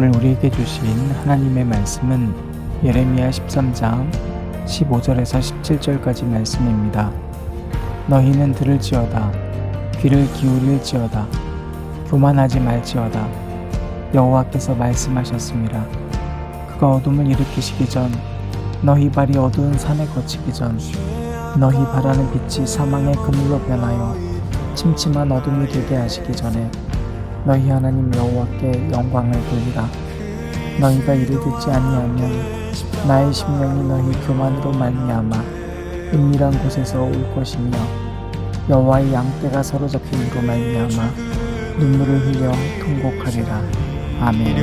오늘 우리에게 주신 하나님의 말씀은 예레미야 13장 15절에서 17절까지 말씀입니다. 너희는 들을지어다. 귀를 기울일지어다. 교만하지 말지어다. 여호와께서 말씀하셨습니다. 그가 어둠을 일으키시기 전, 너희 발이 어두운 산에 거치기 전, 너희 바라는 빛이 사망의 그늘로 변하여 침침한 어둠이 되게 하시기 전에 너희 하나님 여호와께 영광을 돌리라. 너희가 이를 듣지 아니하면 나의 심령이 너희 교만으로 말미암아 은밀한 곳에서 울 것이며 여호와의 양떼가 사로잡힘으로 말미암아 눈물을 흘려 통곡하리라. 아멘.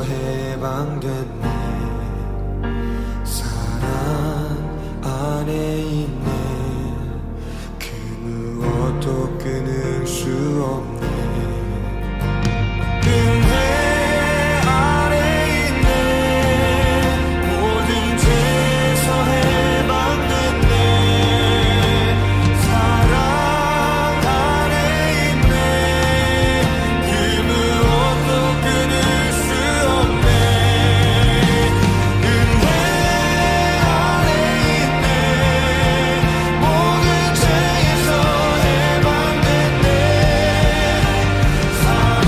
해방됐네. 사랑 안에 있네. 그 무엇도 끊을 수 없네. 은혜 안에 있네. 모든 죄에서 해방됐네. 사랑 안에 있네. 그 무엇도 끊을 수 없네. 은혜 안에 있네. 모든 죄에서 해방됐네. 사랑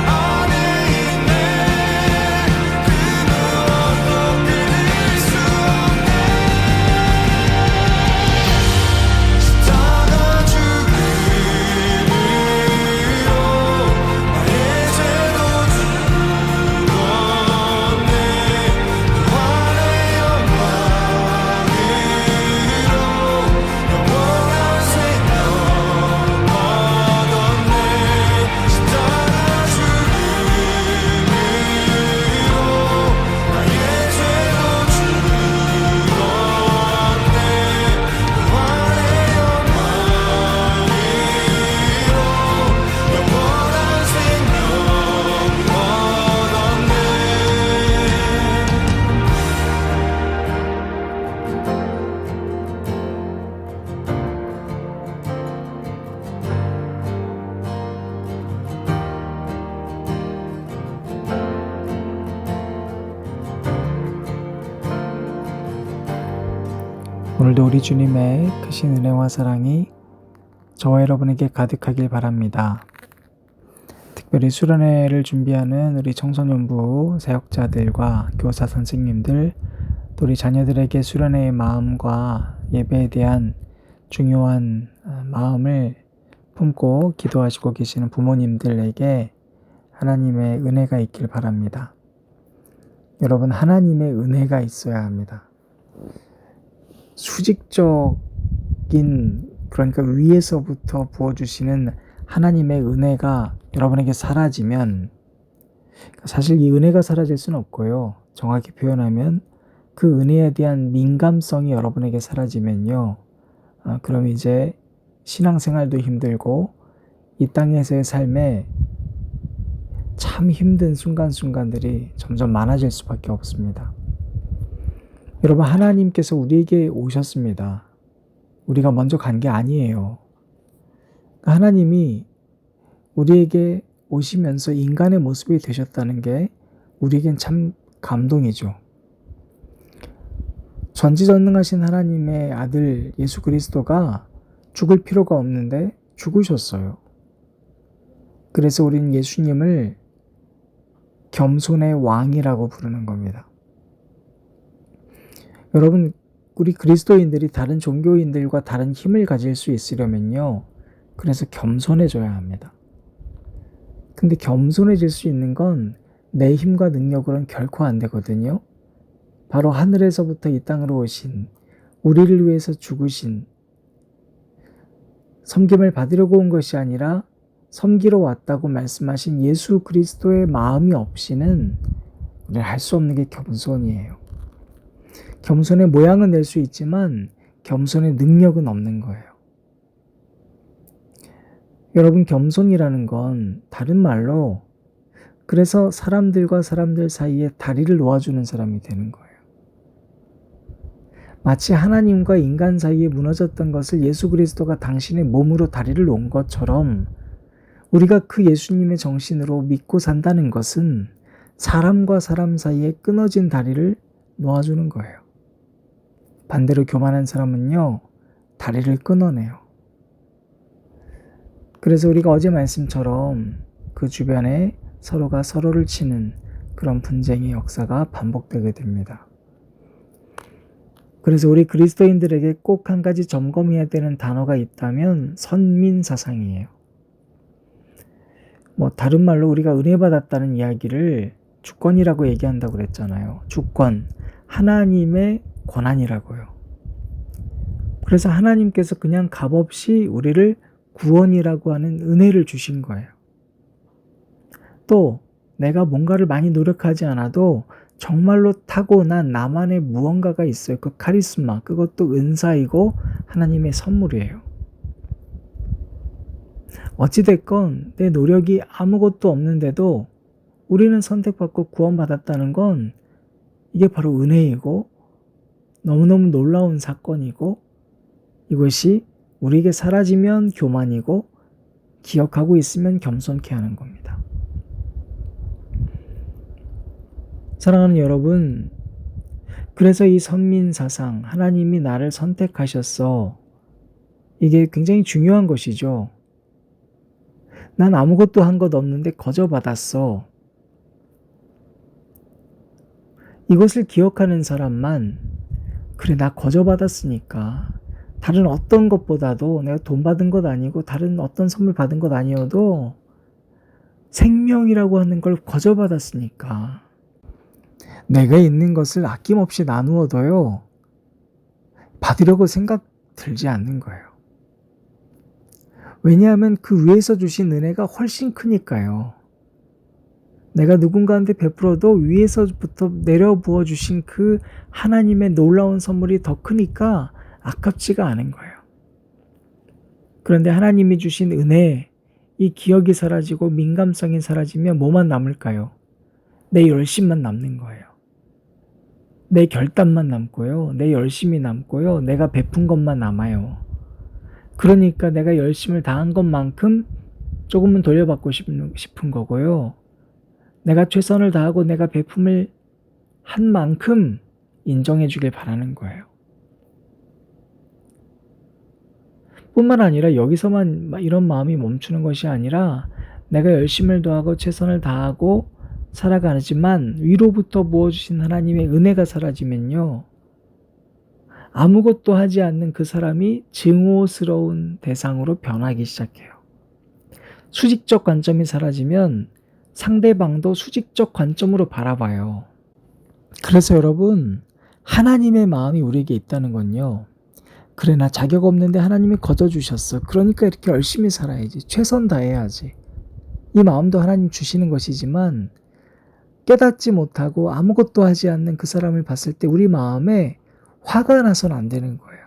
안에 있네. 그 무엇도 끊을 수 없네. 십자가 죽음으로 나의 죄도 죽었네. 부활의 영광으로 영원한 생명 얻었네. 십자가 죽음으로 나의 죄도 죽었네. 부활의 영광으로 영원한 생명 얻었네. 오늘도 우리 주님의 크신 은혜와 사랑이 저와 여러분에게 가득하길 바랍니다. 특별히 수련회를 준비하는 우리 청소년부 사역자들과 교사 선생님들, 또 우리 자녀들에게 수련회의 마음과 예배에 대한 중요한 마음을 품고 기도하시고 계시는 부모님들에게 하나님의 은혜가 있길 바랍니다. 여러분, 하나님의 은혜가 있어야 합니다. 수직적인, 그러니까 위에서부터 부어주시는 하나님의 은혜가 여러분에게 사라지면, 사실 이 은혜가 사라질 수는 없고요. 정확히 표현하면 그 은혜에 대한 민감성이 여러분에게 사라지면요, 그럼 이제 신앙생활도 힘들고 이 땅에서의 삶에 참 힘든 순간순간들이 점점 많아질 수밖에 없습니다. 여러분, 하나님께서 우리에게 오셨습니다. 우리가 먼저 간 게 아니에요. 하나님이 우리에게 오시면서 인간의 모습이 되셨다는 게 우리에겐 참 감동이죠. 전지전능하신 하나님의 아들 예수 그리스도가 죽을 필요가 없는데 죽으셨어요. 그래서 우리는 예수님을 겸손의 왕이라고 부르는 겁니다. 여러분, 우리 그리스도인들이 다른 종교인들과 다른 힘을 가질 수 있으려면요, 그래서 겸손해져야 합니다. 근데 겸손해질 수 있는 건 내 힘과 능력으로는 결코 안 되거든요. 바로 하늘에서부터 이 땅으로 오신, 우리를 위해서 죽으신, 섬김을 받으려고 온 것이 아니라 섬기러 왔다고 말씀하신 예수 그리스도의 마음이 없이는 우리는 할 수 없는 게 겸손이에요. 겸손의 모양은 낼 수 있지만 겸손의 능력은 없는 거예요. 여러분, 겸손이라는 건 다른 말로 그래서 사람들과 사람들 사이에 다리를 놓아주는 사람이 되는 거예요. 마치 하나님과 인간 사이에 무너졌던 것을 예수 그리스도가 당신의 몸으로 다리를 놓은 것처럼 우리가 그 예수님의 정신으로 믿고 산다는 것은 사람과 사람 사이에 끊어진 다리를 놓아주는 거예요. 반대로 교만한 사람은요, 다리를 끊어내요. 그래서 우리가 어제 말씀처럼 그 주변에 서로가 서로를 치는 그런 분쟁의 역사가 반복되게 됩니다. 그래서 우리 그리스도인들에게 꼭 한 가지 점검해야 되는 단어가 있다면 선민사상이에요. 다른 말로 우리가 은혜 받았다는 이야기를 주권이라고 얘기한다고 그랬잖아요. 주권, 하나님의 권한이라고요. 그래서 하나님께서 그냥 값없이 우리를 구원이라고 하는 은혜를 주신 거예요. 또 내가 뭔가를 많이 노력하지 않아도 정말로 타고난 나만의 무언가가 있어요. 그 카리스마, 그것도 은사이고 하나님의 선물이에요. 어찌됐건 내 노력이 아무것도 없는데도 우리는 선택받고 구원받았다는 건 이게 바로 은혜이고 너무너무 놀라운 사건이고 이것이 우리에게 사라지면 교만이고 기억하고 있으면 겸손케 하는 겁니다. 사랑하는 여러분, 그래서 이 선민사상, 하나님이 나를 선택하셨어, 이게 굉장히 중요한 것이죠. 난 아무것도 한 것 없는데 거저 받았어. 이것을 기억하는 사람만, 그래, 나 거저 받았으니까 다른 어떤 것보다도 내가 돈 받은 것 아니고 다른 어떤 선물 받은 것 아니어도 생명이라고 하는 걸 거저 받았으니까 내가 있는 것을 아낌없이 나누어도요, 받으려고 생각 들지 않는 거예요. 왜냐하면 그 위에서 주신 은혜가 훨씬 크니까요. 내가 누군가한테 베풀어도 위에서부터 내려 부어 주신 그 하나님의 놀라운 선물이 더 크니까 아깝지가 않은 거예요. 그런데 하나님이 주신 은혜, 이 기억이 사라지고 민감성이 사라지면 뭐만 남을까요? 내 열심만 남는 거예요. 내 결단만 남고요. 내 열심이 남고요. 내가 베푼 것만 남아요. 그러니까 내가 열심을 다한 것만큼 조금은 돌려받고 싶은 거고요. 내가 최선을 다하고 내가 베품을 한 만큼 인정해 주길 바라는 거예요. 뿐만 아니라 여기서만 이런 마음이 멈추는 것이 아니라 내가 열심을 다하고 최선을 다하고 살아가지만 위로부터 부어주신 하나님의 은혜가 사라지면요, 아무것도 하지 않는 그 사람이 증오스러운 대상으로 변하기 시작해요. 수직적 관점이 사라지면 상대방도 수직적 관점으로 바라봐요. 그래서 여러분, 하나님의 마음이 우리에게 있다는 건요, 그래, 나 자격 없는데 하나님이 거둬주셨어. 그러니까 이렇게 열심히 살아야지. 최선 다해야지. 이 마음도 하나님 주시는 것이지만 깨닫지 못하고 아무것도 하지 않는 그 사람을 봤을 때 우리 마음에 화가 나서는 안 되는 거예요.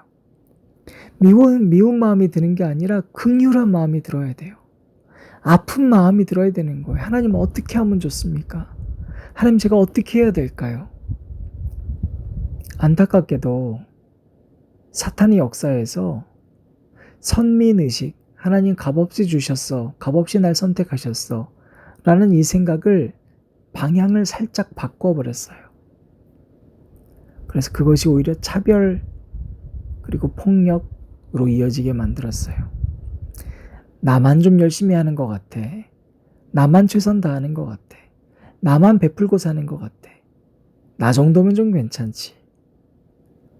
미운 마음이 드는 게 아니라 긍휼한 마음이 들어야 돼요. 아픈 마음이 들어야 되는 거예요. 하나님 어떻게 하면 좋습니까? 하나님 제가 어떻게 해야 될까요? 안타깝게도 사탄의 역사에서 선민의식, 하나님 값없이 주셨어, 값없이 날 선택하셨어 라는 이 생각을 방향을 살짝 바꿔버렸어요. 그래서 그것이 오히려 차별 그리고 폭력으로 이어지게 만들었어요. 나만 좀 열심히 하는 것 같아. 나만 최선 다하는 것 같아. 나만 베풀고 사는 것 같아. 나 정도면 좀 괜찮지.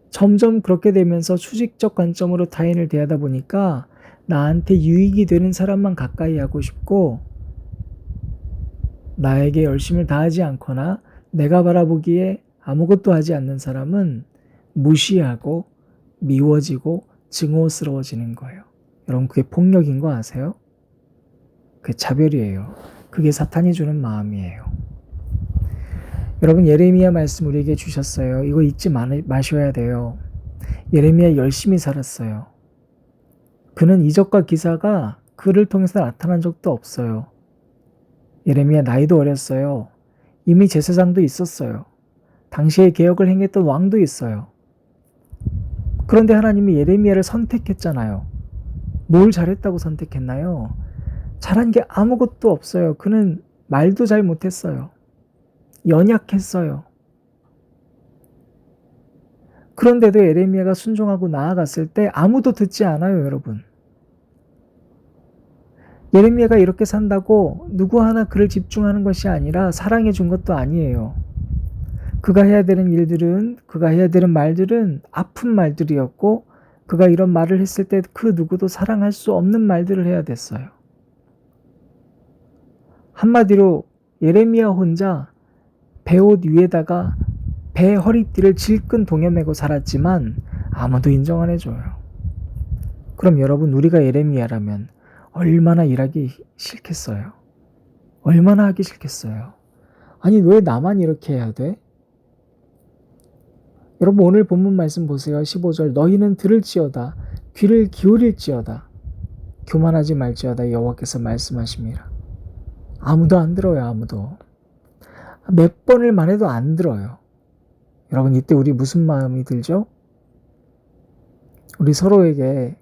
점점 그렇게 되면서 수직적 관점으로 타인을 대하다 보니까 나한테 유익이 되는 사람만 가까이 하고 싶고, 나에게 열심을 다하지 않거나 내가 바라보기에 아무것도 하지 않는 사람은 무시하고 미워지고 증오스러워지는 거예요. 여러분, 그게 폭력인 거 아세요? 그게 차별이에요. 그게 사탄이 주는 마음이에요. 여러분, 예레미야 말씀 우리에게 주셨어요. 이거 잊지 마셔야 돼요. 예레미야 열심히 살았어요. 그는 이적과 기사가 그를 통해서 나타난 적도 없어요. 예레미야 나이도 어렸어요. 이미 제사장도 있었어요. 당시에 개혁을 행했던 왕도 있어요. 그런데 하나님이 예레미야를 선택했잖아요. 뭘 잘했다고 선택했나요? 잘한 게 아무것도 없어요. 그는 말도 잘 못했어요. 연약했어요. 그런데도 예레미야가 순종하고 나아갔을 때 아무도 듣지 않아요, 여러분. 예레미야가 이렇게 산다고 누구 하나 그를 집중하는 것이 아니라 사랑해 준 것도 아니에요. 그가 해야 되는 일들은, 그가 해야 되는 말들은 아픈 말들이었고, 그가 이런 말을 했을 때 그 누구도 사랑할 수 없는 말들을 해야 됐어요. 한마디로 예레미야 혼자 배옷 위에다가 배 허리띠를 질끈 동여매고 살았지만 아무도 인정 안 해줘요. 그럼 여러분, 우리가 예레미야라면 얼마나 일하기 싫겠어요? 얼마나 하기 싫겠어요? 아니, 왜 나만 이렇게 해야 돼? 여러분, 오늘 본문 말씀 보세요. 15절, 너희는 들을지어다, 귀를 기울일지어다, 교만하지 말지어다, 여호와께서 말씀하십니다. 아무도 안 들어요. 아무도. 몇 번을 말해도 안 들어요. 여러분, 이때 우리 무슨 마음이 들죠? 우리 서로에게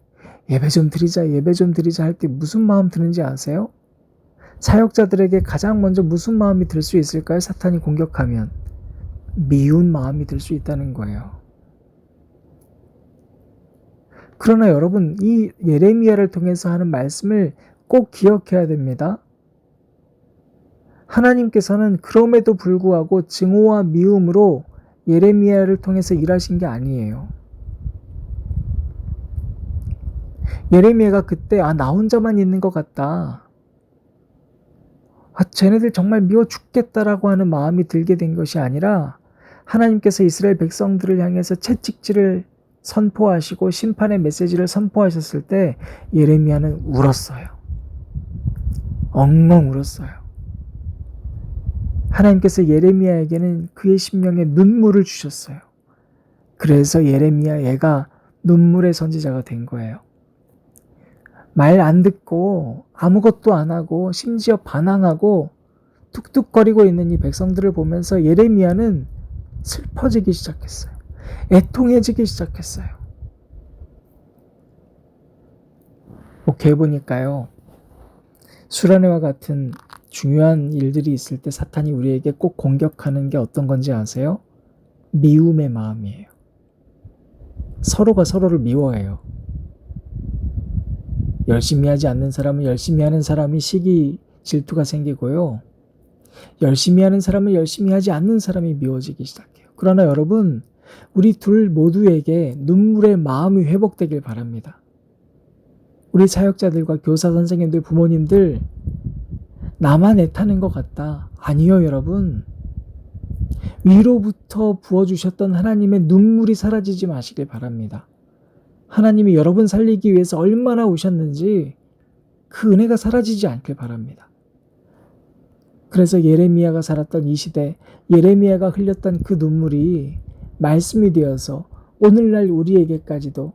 예배 좀 드리자 할 때 무슨 마음 드는지 아세요? 사역자들에게 가장 먼저 무슨 마음이 들 수 있을까요? 사탄이 공격하면 미운 마음이 들 수 있다는 거예요. 그러나 여러분, 이 예레미야를 통해서 하는 말씀을 꼭 기억해야 됩니다. 하나님께서는 그럼에도 불구하고 증오와 미움으로 예레미야를 통해서 일하신 게 아니에요. 예레미야가 그때 나 혼자만 있는 것 같다, 쟤네들 정말 미워 죽겠다라고 하는 마음이 들게 된 것이 아니라 하나님께서 이스라엘 백성들을 향해서 채찍질을 선포하시고 심판의 메시지를 선포하셨을 때 예레미야는 울었어요. 엉엉 울었어요. 하나님께서 예레미야에게는 그의 심령에 눈물을 주셨어요. 그래서 예레미야 얘가 눈물의 선지자가 된 거예요. 말 안 듣고 아무것도 안 하고 심지어 반항하고 툭툭거리고 있는 이 백성들을 보면서 예레미야는 슬퍼지기 시작했어요. 애통해지기 시작했어요. 목회해보니까요, 수련회와 같은 중요한 일들이 있을 때 사탄이 우리에게 꼭 공격하는 게 어떤 건지 아세요? 미움의 마음이에요. 서로가 서로를 미워해요. 열심히 하지 않는 사람은 열심히 하는 사람이 시기 질투가 생기고요. 열심히 하는 사람은 열심히 하지 않는 사람이 미워지기 시작해요. 그러나 여러분, 우리 둘 모두에게 눈물의 마음이 회복되길 바랍니다. 우리 사역자들과 교사 선생님들, 부모님들, 나만 애타는 것 같다. 아니요, 여러분. 위로부터 부어주셨던 하나님의 눈물이 사라지지 마시길 바랍니다. 하나님이 여러분 살리기 위해서 얼마나 오셨는지 그 은혜가 사라지지 않길 바랍니다. 그래서 예레미야가 살았던 이 시대, 예레미야가 흘렸던 그 눈물이 말씀이 되어서 오늘날 우리에게까지도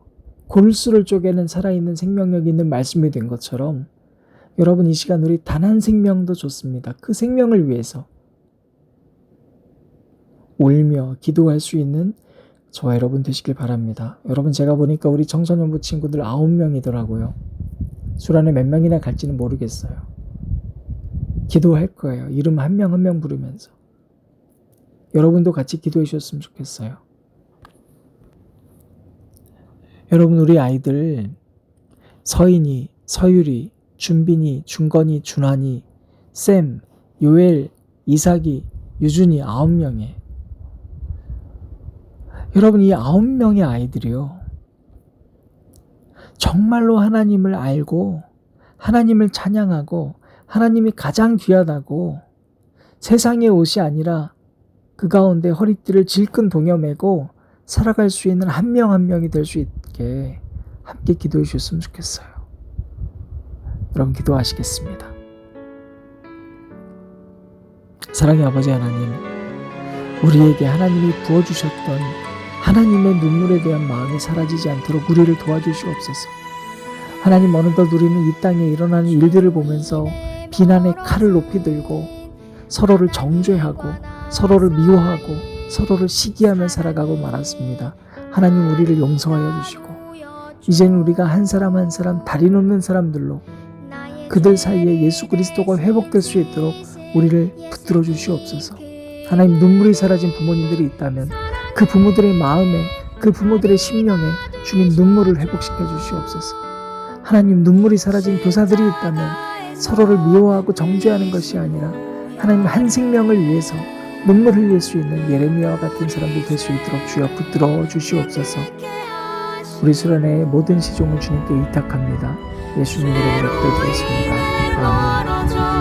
골수를 쪼개는 살아있는 생명력 있는 말씀이 된 것처럼 여러분 이 시간 우리 단 한 생명도 좋습니다. 그 생명을 위해서 울며 기도할 수 있는 저와 여러분 되시길 바랍니다. 여러분 제가 보니까 우리 청소년부 친구들 9명이더라고요. 술 안에 몇 명이나 갈지는 모르겠어요. 기도할 거예요. 이름 한 명 한 명 부르면서. 여러분도 같이 기도해 주셨으면 좋겠어요. 여러분 우리 아이들 서인이, 서유리, 준빈이, 준건이, 준환이, 쌤, 요엘, 이삭이, 유준이 9명이에요. 여러분 이 9명의 아이들이요. 정말로 하나님을 알고 하나님을 찬양하고 하나님이 가장 귀하다고 세상의 옷이 아니라 그 가운데 허리띠를 질끈 동여매고 살아갈 수 있는 한 명 한 명이 될 수 있게 함께 기도해 주셨으면 좋겠어요. 여러분 기도하시겠습니다. 사랑의 아버지 하나님, 우리에게 하나님이 부어주셨던 하나님의 눈물에 대한 마음이 사라지지 않도록 우리를 도와주시옵소서. 하나님 어느덧 우리는 이 땅에 일어나는 일들을 보면서 비난의 칼을 높이 들고 서로를 정죄하고 서로를 미워하고 서로를 시기하며 살아가고 말았습니다. 하나님 우리를 용서하여 주시고 이제는 우리가 한 사람 한 사람 다리 놓는 사람들로 그들 사이에 예수 그리스도가 회복될 수 있도록 우리를 붙들어 주시옵소서. 하나님 눈물이 사라진 부모님들이 있다면 그 부모들의 마음에 그 부모들의 심령에 주님 눈물을 회복시켜 주시옵소서. 하나님 눈물이 사라진 교사들이 있다면 서로를 미워하고 정죄하는 것이 아니라 하나님 한 생명을 위해서 눈물 흘릴 수 있는 예레미야와 같은 사람들 될 수 있도록 주여 붙들어 주시옵소서. 우리 수련회의 모든 시종을 주님께 의탁합니다. 예수님 이름으로 기도드렸습니다. 아멘.